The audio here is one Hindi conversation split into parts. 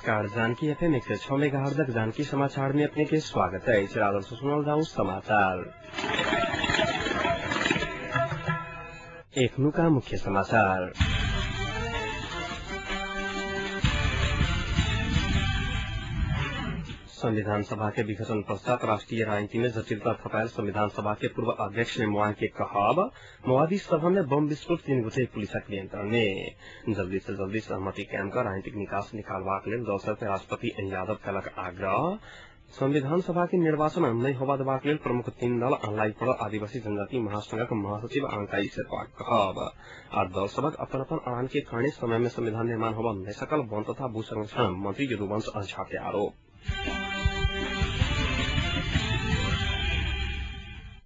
नमस्कार। जानकी एफएम 106 मेगाहर्ट्ज तक जानकी समाचार में अपने के स्वागत है। इस रात सुनल जाऊं समाचार। का मुख्य समाचार। संविधान सभा के विघटन पश्चात राष्ट्रीय राजनीति में जटिलता थपायल संविधान सभा के पूर्व अध्यक्ष ने मुआन के कहब मवादी सभा में बम विस्फोट 3 गोटे पुलिस नियंत्रण में जल्दी से जल्दी सहमति कायम कर राजनीतिक निकास निकालबाक लेल दोसर के राष्ट्रपति यादव कलक आग्रह। संविधान सभा के निर्वाचन नहीं होबा देबाक लेल प्रमुख 3 दल लाई पड़ल आदिवासी जनजाति महासंघक महासचिव अंकाई शेर्पा कहब। आ दल सबक अपन अपन अड़ान के कारण समय में संविधान निर्माण होबा नहीं सकल वन तथा भू संरक्षण मंत्री यदुवंश झा के आरोप।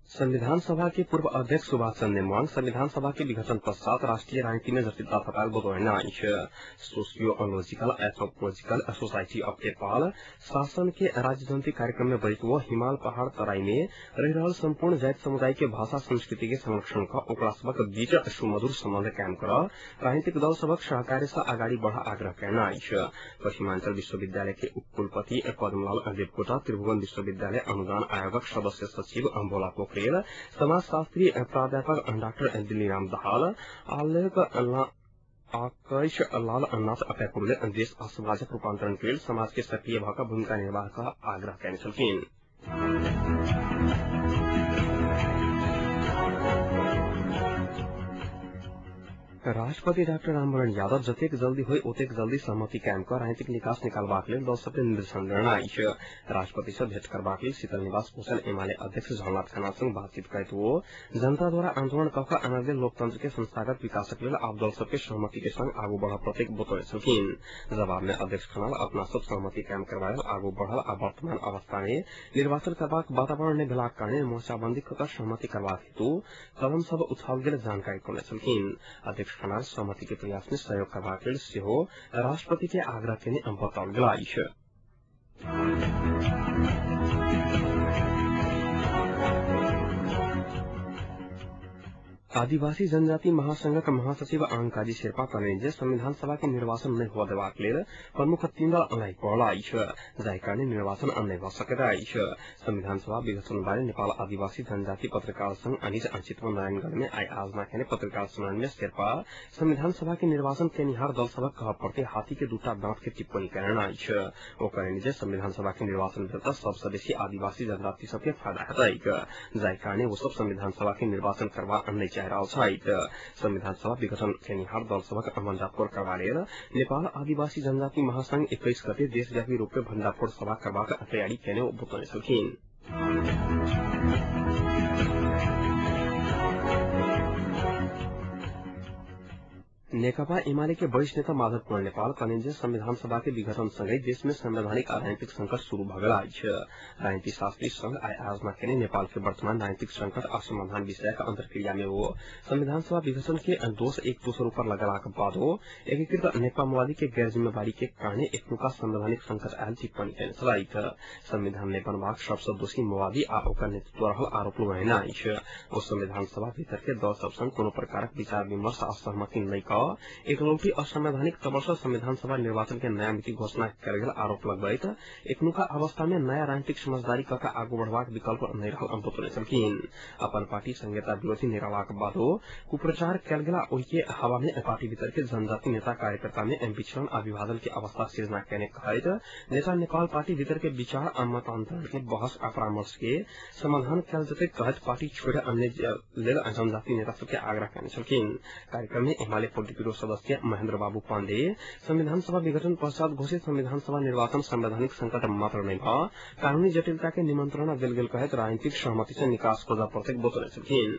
संविधान सभा के पूर्व अध्यक्ष सुभाष चंद्र नेमांग संविधान सभा के विघटन पश्चात राष्ट्रीय राजनीति में जटिलता थपायल बतौना सोशियोलॉजिकल एथ्रोपोलॉजिकल सोसाइटी ऑफ नेपाल शासन के राज्यजंती कार्यक्रम में बैठ वो हिमाल पहाड़ तराई में रह रहा संपूर्ण जाति समुदाय के भाषा संस्कृति के संरक्षण का ओकरा सबक बीच सुमधुर संबंध कायम कर राजनीतिक दल सबक सहकार्य से आगाड़ी बढ़ा आग्रह करना पश्चिमांचल विश्वविद्यालय के उपकुलपति पद्मलाल देवकोटा त्रिभुवन विश्वविद्यालय अनुदान आयोगक सदस्य सचिव अम्बोला पोखरेल समाजशास्त्री प्राध्यापक डॉक्टर दिल्लीराम दाहाल आकाश लाल अन्नाथ अपेपुरले देश आ समाजक रूपांतरण के लिए समाज के सक्रिय भाग भूमिका निर्वाह का आग्रह करने छलखिन। राष्ट्रपति डॉक्टर रामवरण यादव जतेक जल्दी हो ओतेक जल्दी सहमति कायम कर राजनीतिक निकास निकालबाक लेल दल सबके निर्देशन देना राष्ट्रपति से भेंट करबाक लेल शीतल निवास पहुंचल एमाले अध्यक्ष झलनाथ खन्ना संग बातचीत करते वो जनता द्वारा आंदोलन कऽ अनर्गल लोकतंत्र के संस्थागत विकासक लेल आप दल सबके सहमति के संग आगू बढ़ प्रत्येक बतौले छलखिन। जवाब में अध्यक्ष खन्ना अपना सब सहमति कायम करवायल आगू बढ़ल आ वर्तमान अवस्था में निर्वाचन करबाक वातावरण नहीं भेलाक कारणे मोर्चाबंदी कऽ सहमति करबाक हेतु कदम सब उठाओल गेल जानकारी करने छलखिन। अध्यक्ष खन्ना सहमति के प्रयास में सहयोग करबाक लेल सेहो राष्ट्रपति के आग्रह केने बताओल गेल। आदिवासी जनजाति महासंघक महासचिव अंकाजी शेर्पा कहलनि संविधान सभा के निर्वाचन नहीं हुआ देबाक लेल प्रमुख 3 दल लाई पड़ल जाहि कारणे निर्वाचन नहीं भ सकैत संविधान सभा विघटन बारे नेपाल आदिवासी जनजाति पत्रकार संघ अनिज चितवन नारायणगढ़ में आई आयोजना केने पत्रकार सम्मेलन में शेर्पा संविधान सभा के निर्वाचन केनिहार दल सबक कहब प्रति हाथी के 2टा दांत के टिप्पणी करना ओ कहलनि संविधान सभा के निर्वाचन भेल सबसे बेसी आदिवासी जनजाति सबके फायदा हेतैक जाहि कारणे वो सब संविधान सभा के निर्वाचन करबा नहीं चाह संविधान सभा विघटन केनिहार दल सबक भंडाफोड़ करबा लेल नेपाल आदिवासी जनजाति महासंघ 21 गते देशव्यापी रूप में भंडाफोड़ सभा करबाक तैयारी केने बतौने छलखिन। नेकपा एमाले के वरिष्ठ नेता माधव कुमार नेपाल कहलनि संविधान सभा के विघटन संगे देश में संवैधानिक आ राजनीतिक संकट शुरू भ गेल राजनीति शास्त्री संघ आई आयोजना केने नेपाल के वर्तमान राजनीतिक संकट आ समाधान विषयक अंतर्क्रिया में वो संविधान सभा विघटन के दोष एक दोसर ऊपर लगेलाक बादो एकीकृत नेकपा माओवादी के गैर जिम्मेवारी के कारण एकनुका संवैधानिक संकट आयल टिप्पणी केने छलाह। संविधान ने बनबाक सबसे दोषी माओवादी आ ओकर नेतृत्व रहल आरोप लगेना ओ संविधान सभा भीतर के दल सब संग कोनो प्रकारक विचार विमर्श आ सहमति नहीं एकलौटी असंवैधानिक तब से संविधान सभा निर्वाचन के नया मिति घोषणा कर गेल आरोप लगबैत एकनुका अवस्था में नया राजनीतिक समझदारी कऽ आगू बढ़बाक विकल्प नहीं रहल बतौने छलखिन। अपन पार्टी संहिता विरोधी निरालाक बादो कुप्रचार कयल गेला ओहि के हवा में पार्टी भीतर के जनजाति नेता कार्यकर्ता में विचलन आ विभाजन के अवस्था सृजना केने कहैत नेता नेपाल पार्टी भीतर के विचार आ मतांतरण के बहस आ परामर्श के समाधान कयल जेतै कहैत पार्टी छोड़े अन्य लेल जनजाति नेता सबके आग्रह केने छलखिन। कार्यक्रम में एमाले ब्यूरो सदस्य महेंद्र बाबू पांडे संविधान सभा विघटन पश्चात घोषित संविधान सभा निर्वाचन संवैधानिक संकट मात्र नहीं कानूनी जटिलता के निमंत्रणा दिल गेल कहत राजनीतिक सहमति से निकास खोजा प्रत्येक बतौने छलखिन।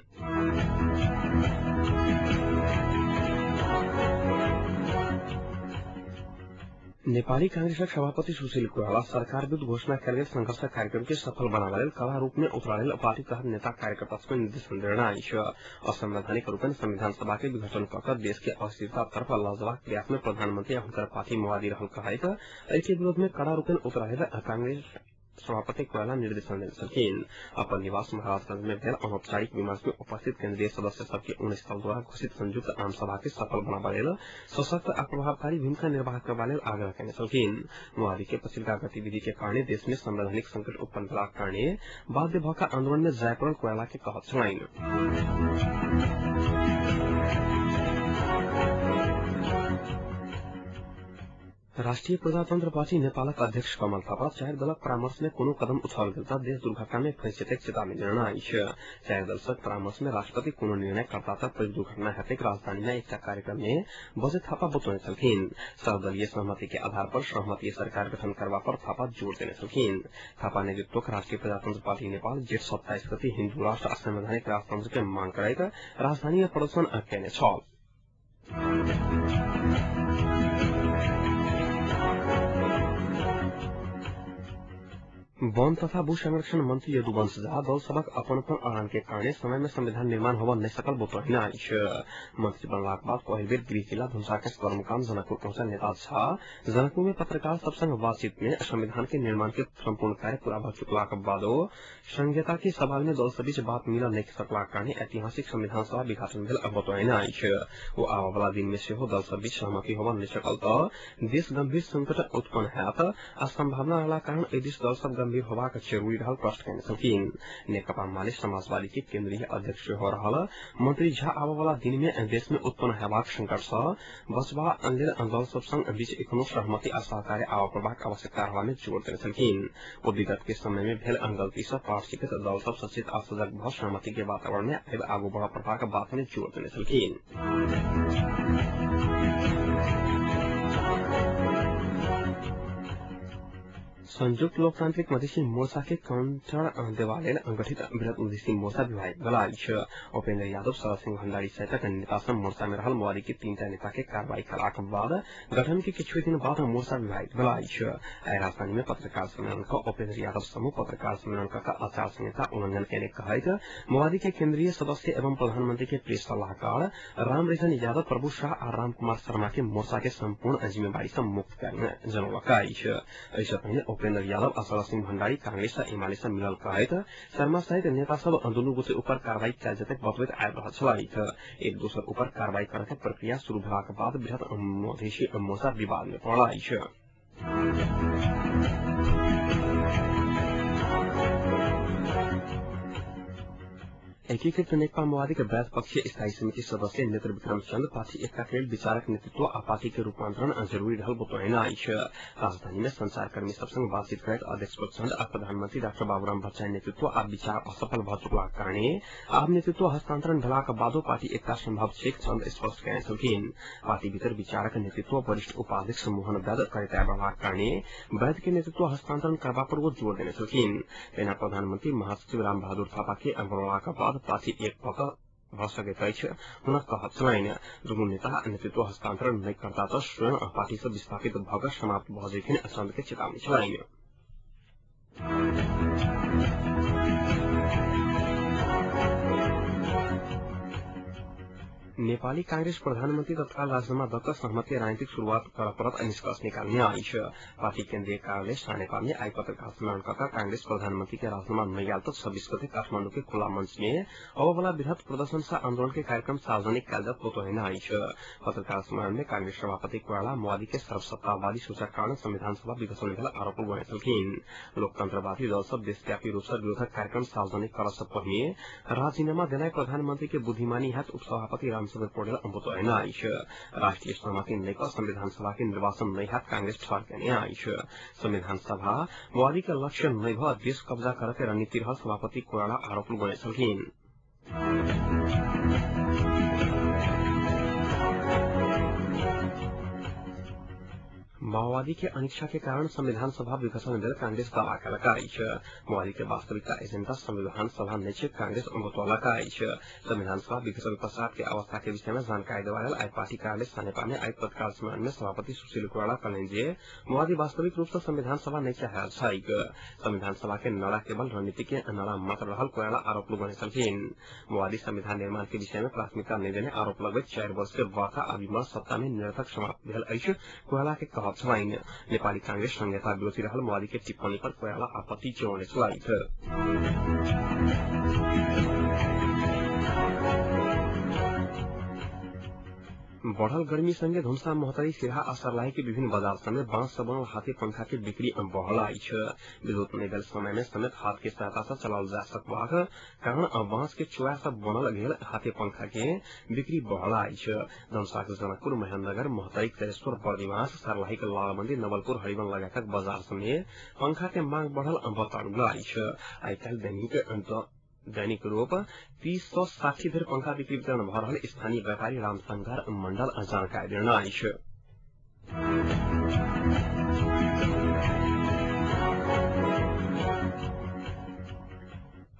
नेपाली कांग्रेसक सभापति सुशील कोइराला सरकार विरुद्ध घोषणा कयल गेल संघर्ष कार्यक्रम के सफल बनाबा लेल कड़ा रूप में उतरा लेल पार्टी तहत नेता कार्यकर्ता सबके निर्देशन देना असंवैधानिक रूप में संविधान सभा के विघटन कऽ देश के अस्थिरता तरफ लजबाक प्रयास में प्रधानमंत्री आ हुनकर पार्टी माओवादी रहल कहैत एहि के विरोध में कड़ा रूप में उतरा लेल कांग्रेस सभापति कोयला निर्देशन देने छलखिन। अपन निवास महाराजगंज में भेल अनौपचारिक विमर्श में उपस्थित केंद्रीय सदस्य सबके 19 साल द्वारा घोषित संयुक्त आम सभा के सफल बनाबा लेल सशक्त आ प्रभावकारी भूमिका निर्वाह करबा लेल आग्रह केने छलखिन। मुआदी के पछिलका गतिविधि के कारण देश में संवैधानिक संकट उत्पन्न भेलाक कारणे बाध्य भऽ कऽ आंदोलन में जाय पड़ल कोयला के कहत छलनि। राष्ट्रिय प्रजातंत्र पार्टी नेपालक अध्यक्ष कमल थापा 4 दलक परामर्श में कोनो कदम उठाओल गेल तऽ देश दुर्घटना में फंसि जेतैक चेतावनी देने अछि। 4 दलक परामर्श में राष्ट्रपति कोनो निर्णय करता तऽ पैघ दुर्घटना हेतैक राजधानी में एकटा कार्यक्रम में बजै थापा बतौने छलखिन। सर्वदलीय सहमति के आधार पर सहमति सरकार गठन करबा पर थापा जोर देने छलखिन। थापा नेतृत्वक राष्ट्रिय प्रजातंत्र पार्टी नेपाल जेठ 27 गते हिन्दू राष्ट्र आ संवैधानिक राजतंत्र के मांग करैत राजधानी में प्रदर्शन केने छल। वन तथा भू संरक्षण मंत्री यदुवंश झा दल सबक अपन अड़ान के कारण समय में संविधान निर्माण होबा नहीं सकल बतौने अछि। मंत्री बनलाक बाद पहिल बेर गृह जिला धुमसाके कर्मकांड जनकपुर पहुंचल नेता झा जनकपुर में पत्रकार सब संग बातचीत में संविधान के निर्माण के संपूर्ण कार्य पूरा भ चुकलाक बादो संहिता के सवाल में दल सब बीच बात मिल नहीं सकलाक कारण ऐतिहासिक संविधान सभा विघटन भेल बतौने अछि। ओ आबय वाला दिन में सेहो दल सब बीच सहमति होबा नहीं सकल तऽ देश गंभीर संकट उत्पन्न हैत आ संभावना रहला कारण एहि दिस दल सब गंभीर होबाक जरूरी रहल प्रश्न केने छलखिन। नेकपा माले समाजवादी के केंद्रीय अध्यक्ष हो रहल मंत्री झा आबय वाला दिन में देश में उत्पन्न हेबाक संकट सँ बचबा लेल दल सब संग बीच एखनो सहमति आ सहकार्य आबय पड़बाक आवश्यकता रहबा में जोर देने छलखिन। ओ विगत के समय में भेल गलती सँ पाठ सीखैत दल सब सचेत आ सजग भऽ सहमति के वातावरण में आगू बढ़ पड़बाक बात में जोर देने छलखिन। संयुक्त लोकतांत्रिक मधेसी मोर्चा के काउंटर देवा लेल गठित बृहत मधेसी मोर्चा विभाजित भेल अछि। उपेंद्र यादव शरद सिंह भंडारी सहितक नेता सब मोर्चा में रहल मुआदी के 3टा नेता के कार्रवाई कयलाक बाद गठन के किछु दिन बाद मोर्चा विभाजित भेल अछि। आइ राजधानी में पत्रकार सम्मेलन कऽ उपेंद्र यादव समूह पत्रकार सम्मेलन कऽ आचार संहिता उल्लंघन केने कहैत मुआदी के केंद्रीय सदस्य एवं प्रधानमंत्री के प्रेस सलाहकार रामरेजन यादव प्रभु शाह आ राम कुमार शर्मा के मोर्चा के संपूर्ण जिम्मेवारी से मुक्त करने जनौलक अछि। एहिसँ पहिने उपेंद्र यादव आ शरद सिंह भंडारी कांग्रेस आ एमाले से मिलल कहैत शर्मा सहित नेता सब दुनू गोटे ऊपर कार्रवाई कयल जेतैक बतबैत आबि रहल छलाह। एक दोसर ऊपर कार्रवाई करय के प्रक्रिया शुरू भेलाक बाद बृहत मधेसी मोर्चा विवाद में पड़ल अछि। एकीकृत नेकपा माओवादी के वैध पक्षीय स्थायी समिति सदस्य नेत्र विक्रम चंद पार्टी एकता के विचारक नेतृत्व आ पार्टी के रूपांतरण जरूरी रहल बतौने अछि। राजधानी में संचारकर्मी सब संग बातचीत करैत अध्यक्ष चंद आ प्रधानमंत्री डॉक्टर बाबूराम भट्टराई नेतृत्व आ विचार असफल भऽ चुकलाक कारणे आब नेतृत्व हस्तांतरण भेलाक बादो पार्टी एकता संभव छैक चंद स्पष्ट कयने छलखिन। पार्टी भीतर विचारक नेतृत्व वरिष्ठ उपाध्यक्ष मोहन वैद करैत आबि रहलाक कारणे वैद के नेतृत्व हस्तांतरण करबा पर वो जोर देने छलखिन। तेना प्रधानमंत्री महासचिव राम बहादुर थापा के बनलाक बाद पार्टी एक भऽ सकैत अछि हुनक कहत छलनि। दुनू नेता नेतृत्व हस्तांतरण नहि करता तऽ स्वयं पार्टी से विस्थापित भऽ कऽ समाप्त भऽ जैथिन चंद के चेतावनी छलनि। नेपाली कांग्रेस प्रधानमंत्री तत्काल राजीनामा दऽ सहमति राजनीतिक शुरुआत करऽ पड़त निष्कर्ष निकालने अछि। पार्टी केंद्रीय कार्यालय शाहनेपा में आई पत्रकार सम्मेलन कऽ कांग्रेस प्रधानमंत्री के राजीनामा नहीं आयल तऽ 26 गते काठमांडू के खुला मंच में होबय वाला बृहत प्रदर्शन से आंदोलन के कार्यक्रम सार्वजनिक कयल जायत बतौने अछि। पत्रकार सम्मेलन में कांग्रेस सभापति कोइराला माओवादी के सर्वसत्तावादी सोचक कारण संविधान सभा विघटन भेल आरोप लगौने छलखिन। लोकतंत्रवादी दल सब देशव्यापी रूप से विरोधक कार्यक्रम सार्वजनिक करऽ से पहिने राजीनामा देनाइ प्रधानमंत्री के बुद्धिमानी हैत उपसभापति रामचंद्र पौडेल बतौने अछि। राष्ट्रीय सहमति नहीं कऽ संविधान सभा के निर्वाचन नहीं हैत कांग्रेस ठहर केने अछि। संविधान सभा माओवादी के लक्ष्य नहीं भऽ देश कब्जा करऽ के रणनीति रहल सभापति कोइराला आरोप लगौने छलखिन। माओवादी के अनिच्छा के कारण संविधान सभा विघटन भेल कांग्रेस दावा कयलक अछि। माओवादी के वास्तविकता एजेंडा संविधान सभा नहीं छै कांग्रेस बतौलक अछि। संविधान सभा विघटन पश्चात के अवस्था के विषय में जानकारी देबा लेल आई पार्टी कार्यालय सानेपा में आई पत्रकार सम्मेलन में सभापति सुशील कोइराला कहलनि जे माओवादी वास्तविक रूप से संविधान सभा नहीं चाहल छैक। संविधान सभा के नारा केवल रणनीति के नारा मात्र रहल कोइराला आरोप लगौने छलखिन। माओवादी संविधान निर्माण के विषय में प्राथमिकता नहीं देने आरोप लगबैत 4 वर्ष के वार्ता आ विमर्श सत्ता में निरर्थक समाप्त भेल अछि कोइराला के कहब चलाइन। नेपाली कांग्रेस संहिता विरोधी रहल मोदी के टिप्पणी पर कोइराला आपत्ति जनाउने चलाई थे। बढ़ल गर्मी संगे धुमसा मोहतरी सिरहा आ सर्लाही के विभिन्न बाजार समेत बांस से बनल हाथी पंखा के बिक्री बढ़ल आई है। विद्युत नहीं दल समय में समेत हाथ के सहायता से चलाल जा सकबाक कारण बांस के चुआ से बनल गेल हाथी पंखा के बिक्री बढ़ल आई है। धनुषा के जनकपुर महेंद्रनगर मोहतरी तेरेश्वर बर्दिवास सर्लाही के लालमंदी नवलपुर हरिवन लगाकर बाजार समेत पंखा के मांग बढ़ल बताउल आई है। आई कल दैनिक रूप 3060 धर पंखा बिक्री वितरण भ रहल स्थानीय व्यापारी रामशंकर मंडल जानकारी देना आई है।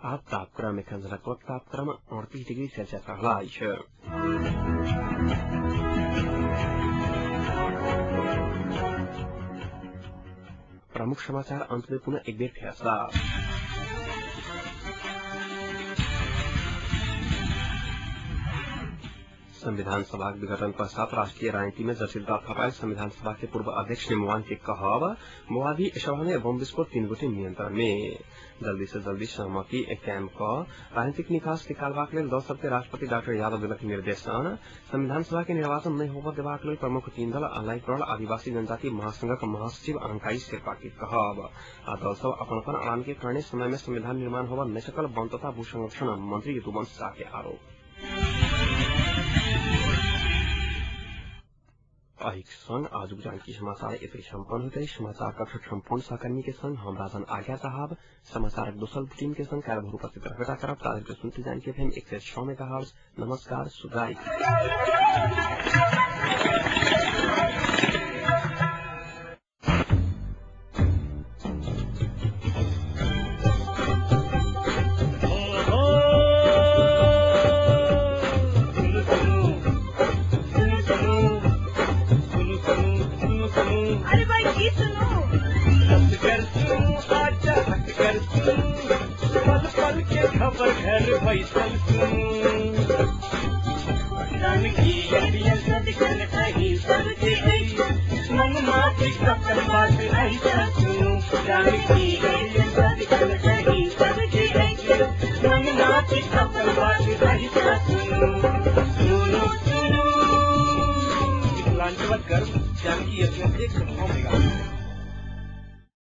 आप तापक्रम में खंजरक तापक्रम 38 डिग्री सेल्सियस रहला आई है। प्रमुख समाचार अंत में पुनः एक बेर फैसला। संविधान सभा के विघटन पश्चात राष्ट्रीय राजनीति में जटिलता थपायल संविधान सभा के पूर्व अध्यक्ष ने मुआन के कहब मोवादी सभा में बम विस्फोट 3 गोटे नियंत्रण में। जल्दी से जल्दी सहमति कैंप का राजनीतिक निकास निकालबाक लेल दल सबके राष्ट्रपति डॉक्टर यादव दिलक निर्देशन। संविधान सभा के निर्वाचन नहीं होबय देबाक लेल प्रमुख 3 दल अलाई करल आदिवासी जनजाति महासंघक महासचिव अंकाई शेर्पा के कहब। आ दल सब अपन अड़ान के कारणे समय में संविधान निर्माण होबय नहीं सकल वन तथा भू संरक्षण मंत्री यदुवंश शाह के आरोप। संग आज जानकी समाचार इतने संपन्न होते समाचार कक्ष संपूर्ण सहकर्मी के संग हम राजन आज्ञा साहब समाचार दोसर बुलेटिन के संग कार्यभार उपस्थित रहता करब तारीख के सुनते जानकी FM 106 मेगाहर्ट्ज। नमस्कार सुधाई। खबर घर फैसल जानकी मन माटी कपल बात ऐसा जानकी मन माटी कपल बात ऐसा सुनो सुनो सुनो लांचवत कर